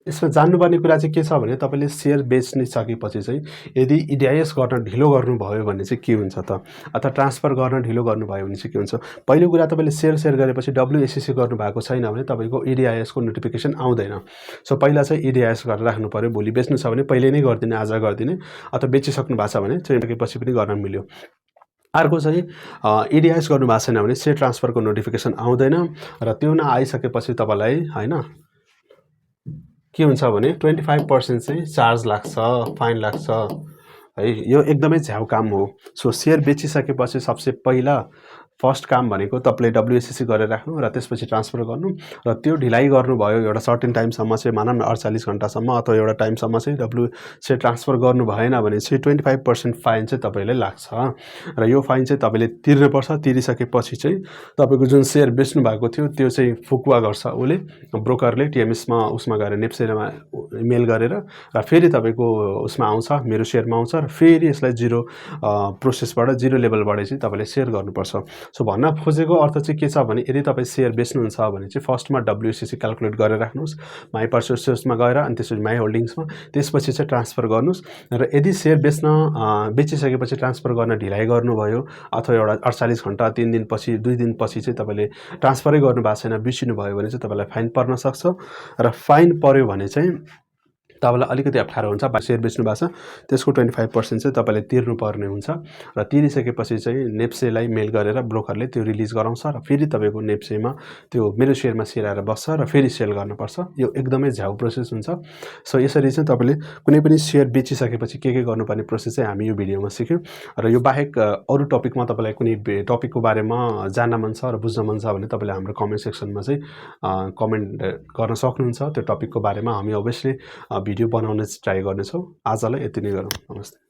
यसमा जान्नुपर्ने कुरा चाहिँ के छ भने तपाईले सेयर बेच्निसकेपछि चाहिँ यदि इडिआइएस गर्न ढिलो गर्नुभयो भने चाहिँ के हुन्छ त, अथवा ट्रान्सफर गर्न ढिलो गर्नुभयो भने चाहिँ के हुन्छ। पहिलो कुरा तपाईले सेयर गरेपछि डब्ल्युएसएसी गर्नुभएको छैन भने तपाईँको इडिआइएसको नोटिफिकेसन आउँदैन। सो पहिला चाहिँ इडिआइएस गरेर राख्नु पऱ्यो। भोलि बेच्नु छ भने पहिले नै गरिदिने, आज गरिदिने, अथवा बेचिसक्नु भएको छ भने सकेपछि पनि गर्न मिल्यो। अर्को चाहिँ इडिआइएस गर्नु भएको छैन भने सेयर ट्रान्सफरको नोटिफिकेसन आउँदैन र त्यो नआइसकेपछि तपाईँलाई हैन के हुन्छ भने 25% चाहिँ चार्ज लाग्छ, फाइन लाग्छ है। यो एकदमै झ्याउ काम हो। सो सेयर बेचिसकेपछि सबसे पहिला फर्स्ट काम भनेको तपाईले डब्ल्युएसएसी गरेर राख्नु र त्यसपछि ट्रान्सफर गर्नु र त्यो ढिलाइ गर्नुभयो एउटा सर्टेन टाइमसम्म चाहिँ मानौँ न 48 घण्टासम्म अथवा एउटा टाइमसम्म चाहिँ सेयर ट्रान्सफर गर्नु भएन भने चाहिँ 25% फाइन चाहिँ तपाईलाई लाग्छ र यो फाइन चाहिँ तपाईले तिर्नुपर्छ। तिरिसकेपछि चाहिँ तपाईको जुन सेयर बेच्नु भएको थियो त्यो चाहिँ फुकुवा गर्छ उले, ब्रोकरले टिएमएसमा उसमा गएर नेप्सेमा मेल गरेर र फेरि तपाईको उसमा आउँछ, मेरो सेयरमा आउँछ र फेरि यसलाई जिरो प्रोसेसबाट जिरो लेभलबाट चाहिँ तपाईले सेयर गर्नुपर्छ। सो भन्न खोजेको अर्थ चाहिँ के छ भने यदि तपाईँ सेयर बेच्नुहुन्छ भने चाहिँ फर्स्टमा डब्ल्युएसएसी क्याल्कुलेट गरेर राख्नुहोस् माई पर्चेसेसमा गएर, अनि त्यसपछि माई होल्डिङ्समा, त्यसपछि चाहिँ ट्रान्सफर गर्नुहोस्। र यदि सेयर बेचिसकेपछि ट्रान्सफर गर्न ढिलाइ गर्नुभयो अथवा एउटा 48 घण्टा 3 दिनपछि 2 दिनपछि चाहिँ तपाईँले ट्रान्सफरै गर्नुभएको छैन, बिर्सिनु भयो भने चाहिँ तपाईँलाई फाइन पर्न सक्छ र फाइन पर्यो भने चाहिँ तपाईलाई अलिकति अप्ठ्यारो हुन्छ। सेयर बेच्नु भएको छ त्यसको 25% चाहिँ तपाईले तिर्नुपर्ने हुन्छ र तिरिसकेपछि चाहिँ नेप्सेलाई मेल गरेर ब्रोकरले त्यो रिलिज गराउँछ र फेरि तपाईको नेप्सेमा त्यो मेरो सेयरमा सेयर आएर बस्छ र फेरि सेल गर्नुपर्छ। यो एकदमै झ्याउ प्रोसेस हुन्छ। सो यसरी चाहिँ तपाईले कुनै पनि सेयर बेचिसकेपछि के गर्नुपर्ने प्रोसेस चाहिँ हामी यो भिडियोमा सिक्यौँ र यो बाहेक अरु टपिकमा तपाईलाई कुनै टपिकको बारेमा जान्न मन छ र बुझ्न मन छ भने तपाईले हाम्रो कमेन्ट सेक्सनमा चाहिँ कमेन्ट गर्न सक्नुहुन्छ। त्यो टपिकको बारेमा हामी अवश्य भिडियो बनाउन ट्राई गर्नेछौँ। आजलाई यति नै गरौँ। नमस्ते।